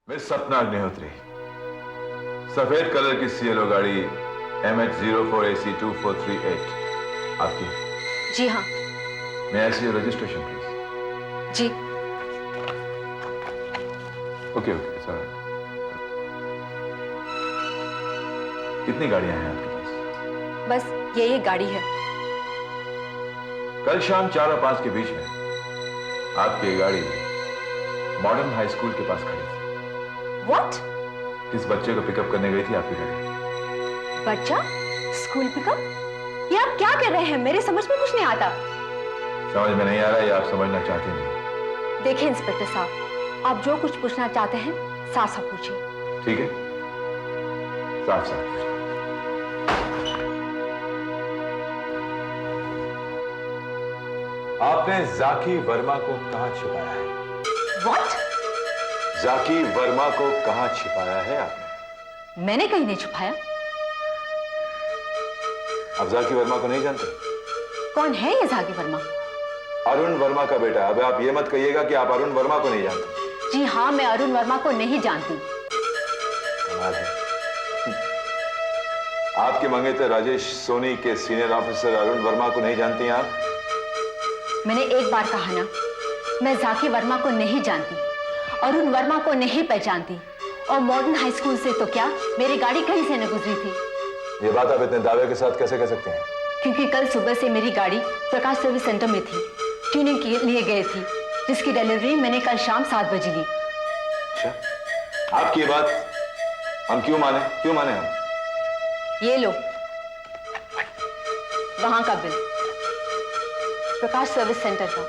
Miss सपना अग्निहोत्री, सफेद colour की सीएलओ गाड़ी MH04AC2438 आपकी? जी हाँ। मैं ऐसी रजिस्ट्रेशन प्लीज। जी। Okay sir. कितनी गाड़ियां हैं आपके पास? बस ये गाड़ी है। कल शाम 4 और 5 के बीच में आपकी ये गाड़ी मॉडर्न हाई स्कूल के पास खड़ी थी। What? किस बच्चे को पिकअप करने गई थी आपकी गाड़ी? बच्चा? School pickup? ये आप क्या कर रहे हैं? मेरे समझ में कुछ नहीं आता। समझ में नहीं आ रहा है या आप समझना चाहते नहीं? देखिए इंस्पेक्टर साहब, आप जो कुछ पूछना चाहते हैं साफ साफ पूछिए। ठीक है, साफ साफ पूछिए। आपने जाकी वर्मा को कहां छिपाया है? What? जाकी वर्मा को कहां छिपाया है आपने? मैंने कहीं नहीं छुपाया। आप जाकी वर्मा को नहीं जानते? कौन है ये जाकी वर्मा? अरुण वर्मा का बेटा। अब आप ये मत कहिएगा कि आप अरुण वर्मा को नहीं जानते। जी हाँ, मैं अरुण वर्मा को नहीं जानती। कमाल है। आपके मंगेतर राजेश सोनी के सीनियर ऑफिसर अरुण वर्मा को नहीं जानती आप? मैंने एक बार कहा ना, मैं जाकी वर्मा को नहीं जानती, अरुण वर्मा को नहीं पहचानती। और मॉडर्न हाई स्कूल से तो क्या, मेरी गाड़ी कहीं से न गुजरी थी। ये बात आप इतने दावे के साथ कैसे कह सकते हैं? क्योंकि कल सुबह से मेरी गाड़ी प्रकाश सर्विस सेंटर में थी, ट्यूनिंग के लिए गई थी, जिसकी डिलीवरी मैंने कल शाम 7 बजे ली। अच्छा, आपकी ये बात हम क्यों माने हम? ये लो, वहां का बिल, प्रकाश सर्विस सेंटर का।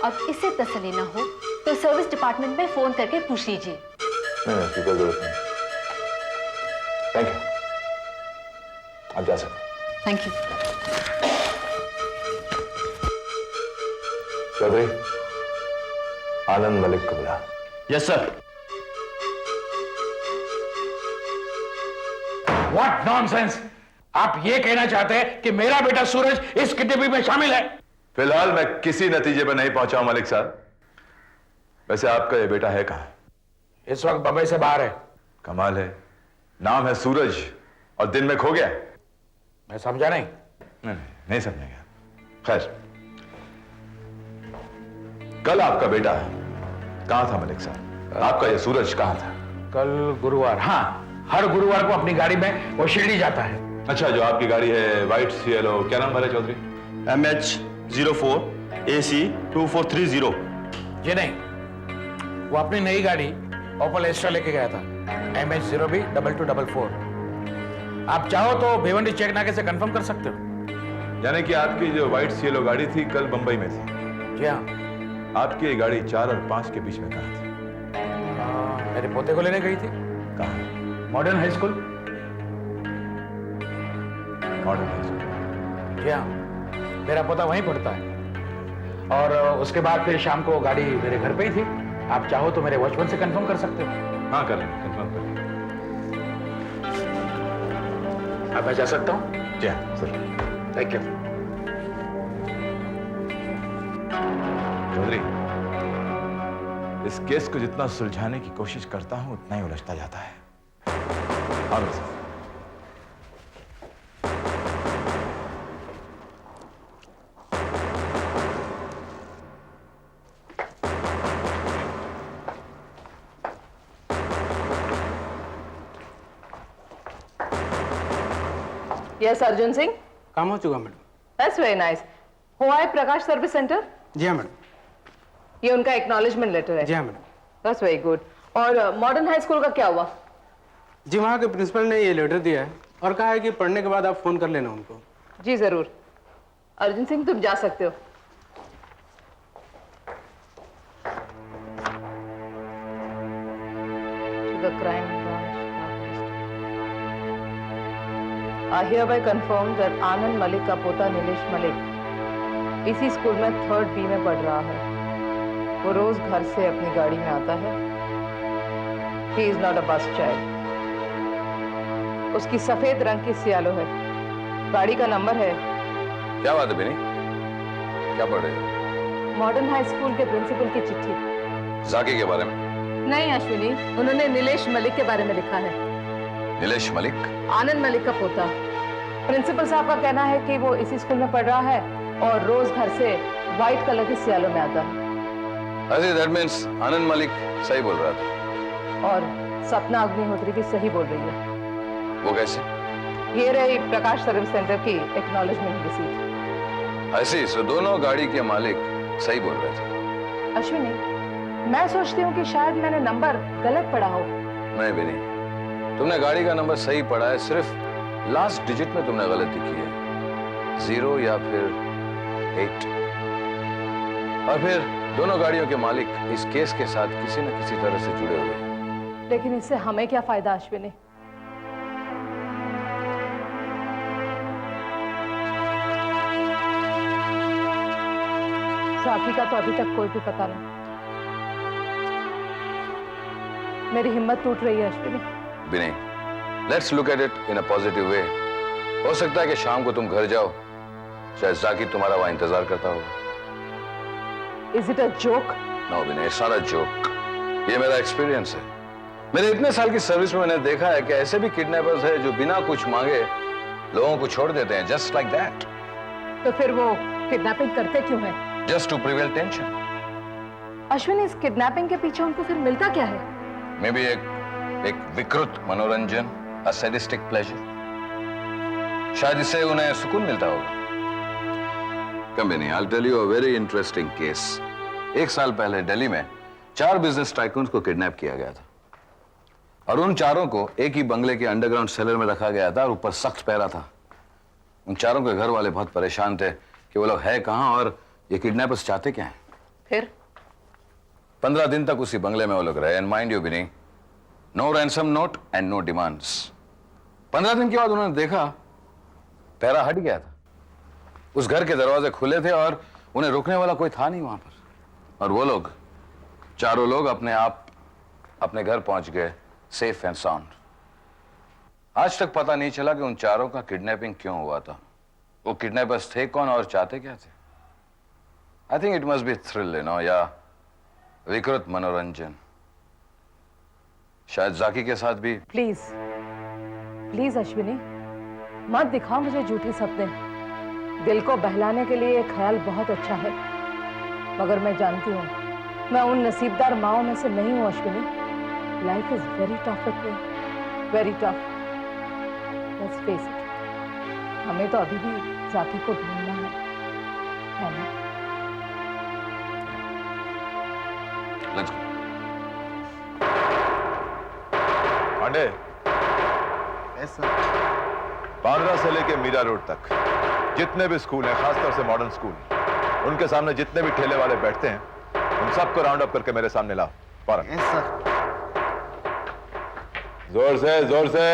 अब इससे तसल्ली ना हो तो सर्विस डिपार्टमेंट में फोन करके पूछ लीजिए। नहीं, कोई जरूरत नहीं। थैंक यू, आप जा सकते। Thank you. चौधरी, आनंद मलिक को बुला। Yes sir. What nonsense! आप ये कहना चाहते हैं कि मेरा बेटा सूरज इस किडनैपिंग में शामिल है? फिलहाल मैं किसी नतीजे पर नहीं पहुंचा हूं मलिक साहब। वैसे आपका ये बेटा है कहां? इस वक्त बंबई से बाहर है। कमाल है, नाम है सूरज और दिन में खो गया। मैं समझा नहीं। नहीं समझेगा। खैर, कल आपका बेटा कहां था मलिक साहब? आपका ये सूरज कहां था? कल गुरुवार, हाँ, हर गुरुवार को अपनी गाड़ी में वो शिरडी जाता है। अच्छा, जो आपकी गाड़ी है व्हाइट सीएलओ, क्या नंबर है चौधरी? MH04AC2430। जी नहीं, वो अपनी नई गाड़ी ओपल एस्ट्रा लेके गया था, MH0B2244। आप चाहो तो भिवंडी चेक नाके से कंफर्म कर सकते हो। यानी कि आपकी जो व्हाइट सीएलओ गाड़ी थी कल बंबई में थी। जी हाँ। आपकी ये गाड़ी 4 और 5 के बीच में कहां थी? मेरे पोते को लेने गई थी। कहां? Modern high school. Modern high school. जी हाँ, मेरा पोता वहीं पढ़ता है। और उसके बाद फिर शाम को गाड़ी मेरे घर पे ही थी। आप चाहो तो मेरे वॉचमैन से कंफर्म कर सकते हो। हाँ, कर लेंगे, कंफर्म कर लेंगे। अब मैं जा सकता हूँ? जी हाँ सर। Thank you. चौधरी, इस केस को जितना सुलझाने की कोशिश करता हूं उतना ही उलझता जाता है। हाँ सर। Yes, Arjun Singh. काम हो चुका मैडम। That's very nice. हुआ है प्रकाश सर्विस सेंटर? जी हाँ मैडम। ये उनका एक्नॉलेजमेंट लेटर है। जी हाँ मैडम। That's very good. और मॉडर्न हाई स्कूल का क्या हुआ? जी वहाँ के प्रिंसिपल ने ये लेटर दिया है और कहा है कि पढ़ने के बाद आप फोन कर लेना उनको। जी जरूर। अर्जुन सिंह, तुम जा सकते हो। To the crime branch. I hereby confirm that आनंद मलिक का पोता नीलेश मलिक इसी स्कूल में 3rd B में पढ़ रहा है। वो रोज घर से अपनी गाड़ी में आता है। He is not a bus child. उसकी सफेद रंग की सियालो है। गाड़ी का नंबर है। क्या बात है बेनी? क्या पढ़ रहे हो? मॉडर्न हाई स्कूल के प्रिंसिपल की चिट्ठी। जाके के बारे में? नहीं अश्विनी, उन्होंने नीलेश मलिक के बारे में लिखा है। नीलेश मलिक? आनंद मलिक का पोता। प्रिंसिपल साहब का कहना है कि वो इसी स्कूल में पढ़ रहा है और रोज घर से व्हाइट कलर के सियालों में आता है। अरे दैट मीन्स आनंद मलिक सही बोल रहा था। और सपना अग्निहोत्री भी सही बोल रही है। वो कैसे? ये रही प्रकाश सर्विस सेंटर की एक्नॉलेजमेंट रिसीट। ऐसी सो दोनों गाड़ी के मालिक सही बोल रहे थे। अश्विनी, मैं सोचती हूँ कि शायद मैंने नंबर गलत पढ़ा हो। नहीं भी नहीं, तुमने गाड़ी का नंबर सही पढ़ा है, सिर्फ लास्ट डिजिट में तुमने गलती की है, 0 या फिर 8। और फिर दोनों गाड़ियों के मालिक इस केस के साथ किसी न किसी तरह से जुड़े हुए हैं। लेकिन इससे हमें क्या फायदा अश्विनी? साकी का तो अभी तक कोई भी पता नहीं। मेरी हिम्मत टूट रही है Ashwini. Vinay, let's look at it in a positive way. हो सकता है कि शाम को तुम घर जाओ, शायद जाकी तुम्हारा वहां इंतजार करता होगा। Is it a joke? No Vinay, it's not a joke. ये मेरा एक्सपीरियंस है। मेरे इतने साल की सर्विस में मैंने देखा है कि ऐसे भी किडनैपर्स हैं जो बिना कुछ मांगे लोगों को छोड़ देते हैं, जस्ट लाइक दैट। तो फिर वो किडनैपिंग करते क्यों हैं? Just to prevent tension. Ashwini, इस किडनैपिंग के पीछे उनको फिर मिलता क्या है? मे बी एक विकृत मनोरंजन, अ सैडिस्टिक प्लेजर। शायद इससे उन्हें सुकून मिलता होगा। कम नहीं, I'll tell you a very interesting case। 1 साल पहले दिल्ली में 4 बिजनेस टाइकून्स को किडनैप किया गया था और उन चारों को एक ही बंगले के अंडरग्राउंड सेलर में रखा गया था और ऊपर सख्त पहरा था। उन चारों के घर वाले बहुत परेशान थे कि वो लोग है कहां और ये किडनैपर्स चाहते क्या हैं। फिर 15 दिन तक उसी बंगले में वो लोग रहे। एंड माइंड यू भी नहीं, no ransom note and no demands. 15 दिन के बाद उन्होंने देखा पहरा हट गया था, उस घर के दरवाजे खुले थे और उन्हें रोकने वाला कोई था नहीं वहां पर। और वो लोग, चारों लोग अपने आप अपने घर पहुंच गए, सेफ एंड साउंड। आज तक पता नहीं चला कि उन चारों का किडनैपिंग क्यों हुआ था, वो किडनैपर्स थे कौन और चाहते क्या थे। I think it must be thrill, you know, या विकृत मनोरंजन। शायद जाकी के साथ भी। प्लीज प्लीज अश्विनी, मत दिखाओ मुझे झूठी सपने। दिल को बहलाने के लिए ये ख्याल बहुत अच्छा है, मगर मैं जानती हूँ मैं उन नसीबदार माओं में से नहीं हूँ Ashwini. Life is very tough with me, very tough. Let's face it, हमें तो अभी भी जाकी को ढूंढना है ना? Let's go. पांडे, बांद्रा से लेके मीरा रोड तक जितने भी स्कूल हैं, खासतौर से मॉडर्न स्कूल, उनके सामने जितने भी ठेले वाले बैठते हैं, उन सबको राउंड अप करके मेरे सामने लाओ। फौरन। Yes sir. जोर से, जोर से।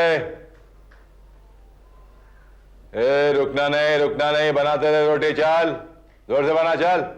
रुकना नहीं, बनाते रहे रोटी। चाल, जोर से बना, चल।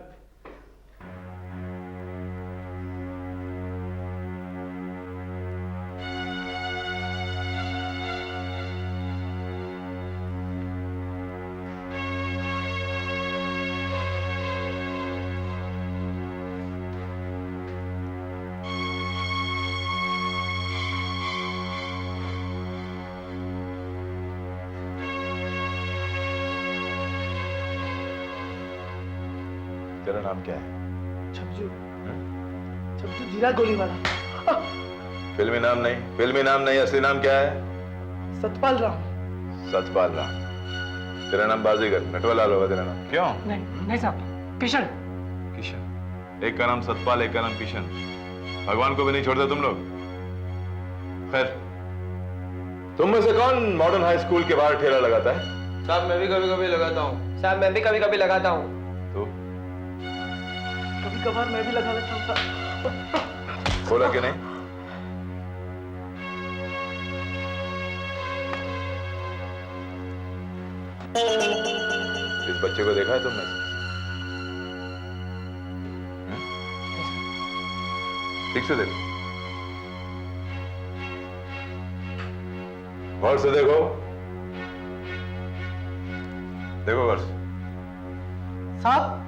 तेरा नाम क्या है? छब्जू, छब्जू जीरा गोली वाला। फिल्मी नाम नहीं, असली नाम क्या है? सतपाल राम। सतपाल राम। तेरा नाम बाजीगर, नटवरलाल होगा तेरा नाम। क्यों? नहीं साहब, किशन। किशन। एक का नाम सतपाल, एक का नाम किशन। भगवान को भी नहीं छोड़ते तुम लोग। खैर, तुम में से कौन मॉडर्न हाई स्कूल के बाहर ठेला लगाता है? साहब मैं भी कभी कभी लगाता हूँ। साहब मैं भी कभी कभी लगाता हूँ। तो कभी कभार मैं भी लगा लेता हूँ साहब। बोला कि नहीं? इस बच्चे को देखा है तुमने? ठीक से देखो, गौर से देखो, देखो गौर से। साहब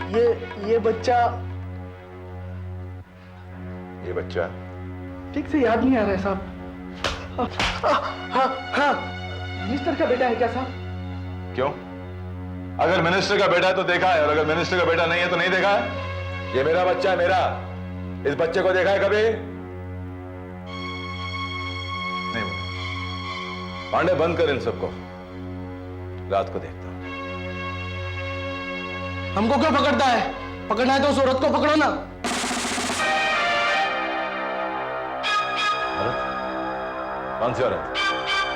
ये बच्चा ठीक से याद नहीं आ रहा है साहब। हाँ, मिनिस्टर का बेटा है क्या साहब? क्यों? अगर मिनिस्टर का बेटा है तो देखा है, और अगर मिनिस्टर का बेटा नहीं है तो नहीं देखा है। ये मेरा बच्चा है, मेरा। इस बच्चे को देखा है कभी? नहीं। पांडे, बंद कर इन सबको, रात को देखता हूं। हमको क्यों पकड़ता है? पकड़ना है तो उस औरत को पकड़ो ना। कौन सी औरत?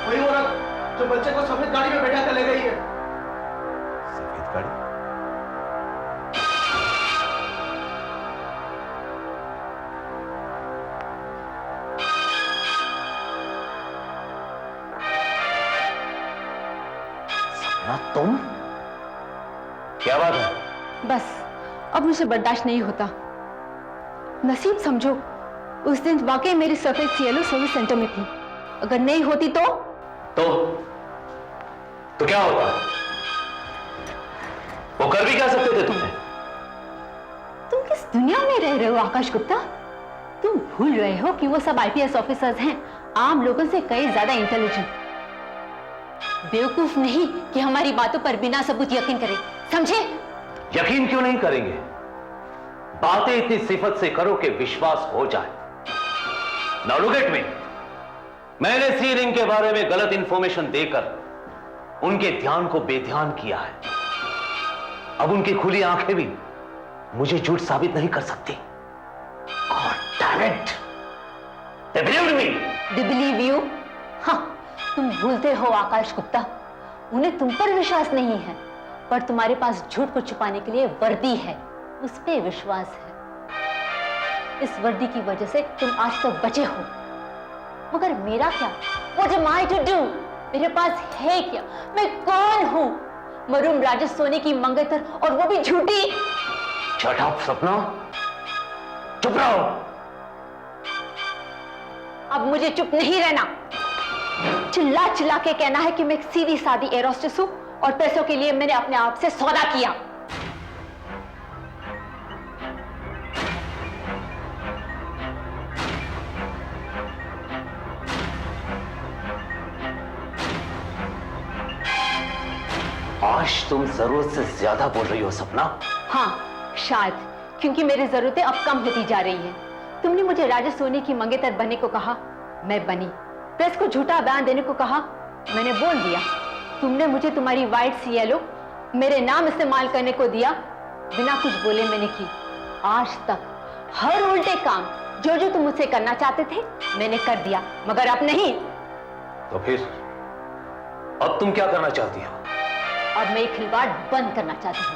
वही औरत जो बच्चे को सफेद गाड़ी में बैठा कर ले गई है। सफेद गाड़ी? सपना, तुम? क्या बात है? बस अब मुझे बर्दाश्त नहीं होता। नसीब समझो, उस दिन वाकई मेरी सफेद सीएलओ सर्विस सेंटर में थी। अगर नहीं होती तो क्या होता? वो कर भी क्या सकते थे तुमने? तुम किस दुनिया में रह रहे हो आकाश गुप्ता? तुम भूल रहे हो कि वो सब आईपीएस ऑफिसर्स हैं, आम लोगों से कई ज्यादा इंटेलिजेंट। बेवकूफ नहीं कि हमारी बातों पर बिना सबूत यकीन करें, समझे? यकीन क्यों नहीं करेंगे? बातें इतनी सिफत से करो कि विश्वास हो जाए। Now look at me. मैंने सी रिंग के बारे में गलत इंफॉर्मेशन देकर उनके ध्यान को बेध्यान किया है। अब उनकी खुली आंखें भी मुझे झूठ साबित नहीं कर सकती। God damn it! They believed me. They believe you? हाँ, तुम भूलते हो आकाश गुप्ता, उन्हें तुम पर विश्वास नहीं है, पर तुम्हारे पास झूठ को छुपाने के लिए वर्दी है, उस पे विश्वास है। इस वर्दी की वजह से तुम आज तक बचे हो। मगर मेरा क्या? What am I to do? मेरे पास है क्या? मैं कौन हूं? मरूम राजेश सोनी की मंगेतर, और वो भी झूठी। Shut up, सपना। चुप रहो। अब मुझे चुप नहीं रहना। चिल्ला चिल्ला के कहना है कि मैं एक सीधी सादी एयर होस्टेस हूं और पैसों के लिए मैंने अपने आप से सौदा किया। आज तुम जरूरत से ज्यादा बोल रही हो सपना। हाँ, शायद क्योंकि मेरी जरूरतें अब कम होती जा रही हैं। तुमने मुझे राजेश सोनी की मंगेतर बनने को कहा, मैं बनी। प्रेस को झूठा बयान देने को कहा, मैंने बोल दिया। तुमने मुझे तुम्हारी वाइट सीएलओ मेरे नाम इस्तेमाल करने को दिया, बिना कुछ बोले मैंने की। आज तक हर उल्टे काम जो जो तुम मुझसे करना चाहते थे मैंने कर दिया, मगर अब नहीं। तो फिर अब तुम क्या करना चाहती हो? अब मैं ये खिलवाड़ बंद करना चाहती हूँ।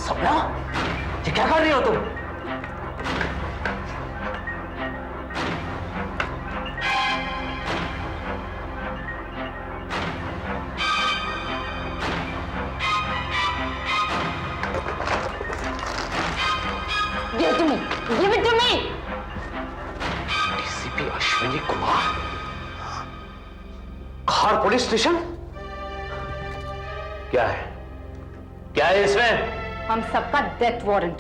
सपना, ये क्या कर रही हो तुम? Give it to me! Give it to me! DCP Ashwini Kumar, खार पुलिस स्टेशन? क्या है? क्या है इसमें? हम सबका डेथ वारंट।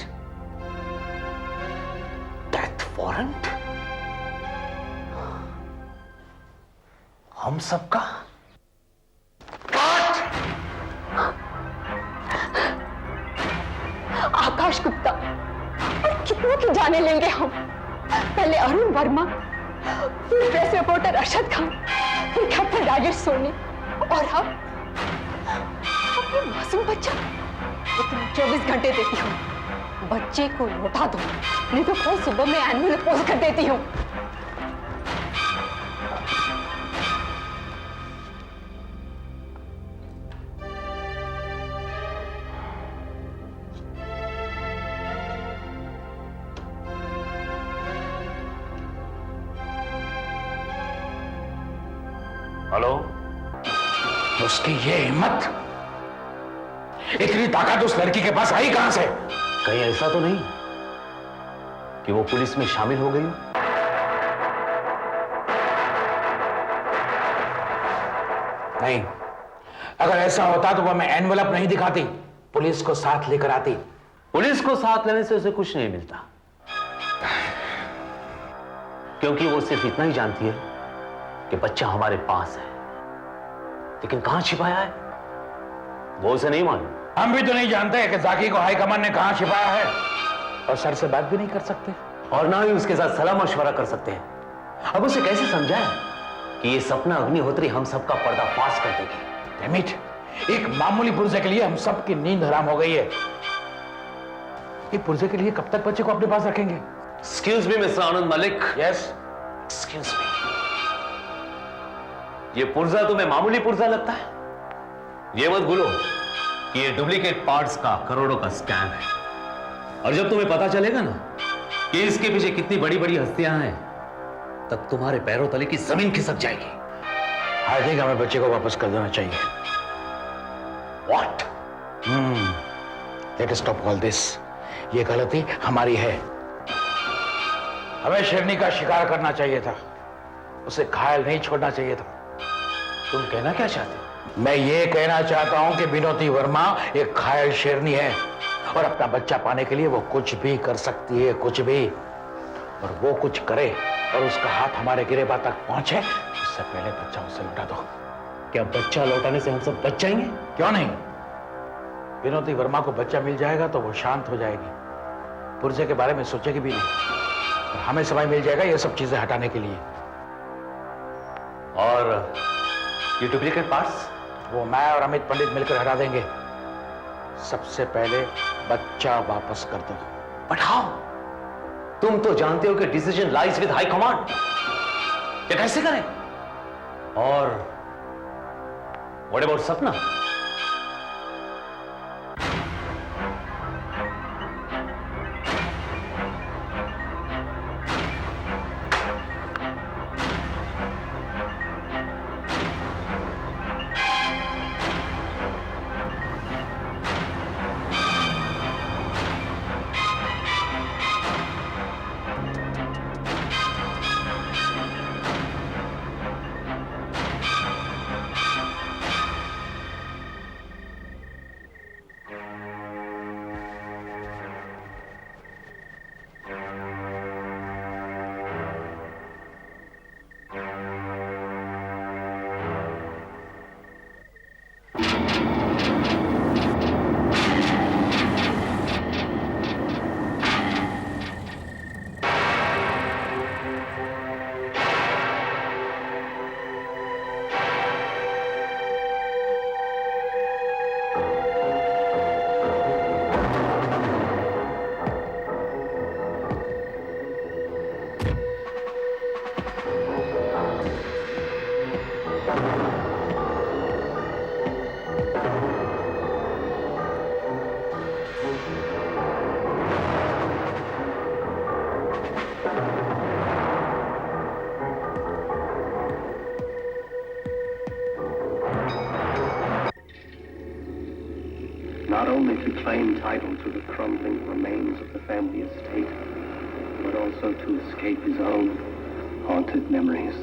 Death warrant? हम सबका? आकाश गुप्ता, और कितनों की जाने लेंगे हम? पहले अरुण वर्मा, फिर प्रेस रिपोर्टर अरशद खान, फिर कैप्टन राजेश सोनी, और अब ये मासूम बच्चा। वो तुम 24 घंटे देती हूँ, बच्चे को लौटा दो, नहीं तो कल सुबह मैं एनुअल पोस्ट कर देती हूँ। हेलो? उसकी ये हिम्मत, इतनी ताकत उस लड़की के पास आई कहां से? कहीं ऐसा तो नहीं कि वो पुलिस में शामिल हो गई? नहीं, अगर ऐसा होता तो वह मैं एनवेलप नहीं दिखाती, पुलिस को साथ लेकर आती। पुलिस को साथ लेने से उसे कुछ नहीं मिलता, क्योंकि वो सिर्फ इतना ही जानती है कि बच्चा हमारे पास है, लेकिन कहां छिपाया है वो उसे नहीं मालूम। हम भी तो नहीं जानते कि जाकी को हाईकमान ने कहां छिपाया है, और सर से बात भी नहीं कर सकते, और ना ही उसके साथ सलाह मशवरा कर सकते हैं। अब उसे कैसे समझाएं कि ये सपना अग्निहोत्री हम सबका पर्दाफाश कर देगी। Damn it, एक मामूली पुर्जे के लिए हम सबकी नींद हराम हो गई है। ये पुर्जे के लिए कब तक बच्चे को अपने पास रखेंगे? एक्सक्यूज मी मिस्टर आनंद मलिक। यस, एक्सक्यूज मी, ये पुर्जा तुम्हें मामूली पुर्जा लगता है? ये मत भूलो कि ये डुप्लीकेट पार्ट्स का करोड़ों का स्कैम है, और जब तुम्हें पता चलेगा ना कि इसके पीछे कितनी बड़ी बड़ी हस्तियां हैं, तब तुम्हारे पैरों तले की जमीन खिसक जाएगी। आई थिंक हमें बच्चे को वापस कर देना चाहिए। What? Let us stop all this. ये गलती हमारी है। हमें शेरनी का शिकार करना चाहिए था, उसे घायल नहीं छोड़ना चाहिए था। तुम कहना क्या चाहते हो? मैं ये कहना चाहता हूं कि विनोदी वर्मा एक घायल शेरनी है, और अपना बच्चा पाने के लिए वो कुछ भी कर सकती है, कुछ भी। और वो कुछ करे और उसका हाथ हमारे गिरेबान तक पहुंचे, उससे पहले बच्चा उसे लौटा दो। क्या बच्चा लौटाने से हम सब बच जाएंगे? क्यों नहीं? विनोदी वर्मा को बच्चा मिल जाएगा तो वो शांत हो जाएगी, पुर्जे के बारे में सोचेगी भी नहीं, और हमें समय मिल जाएगा ये सब चीजें हटाने के लिए। और ये डुप्लीकेट पार्ट्स? वो मैं और अमित पंडित मिलकर हटा देंगे। सबसे पहले बच्चा वापस कर दो। But how? तुम तो जानते हो कि decision lies with high command. ये कैसे करें? और व्हाट अबाउट सपना? Not only to claim title to the crumbling remains of the family estate, but also to escape his own haunted memories.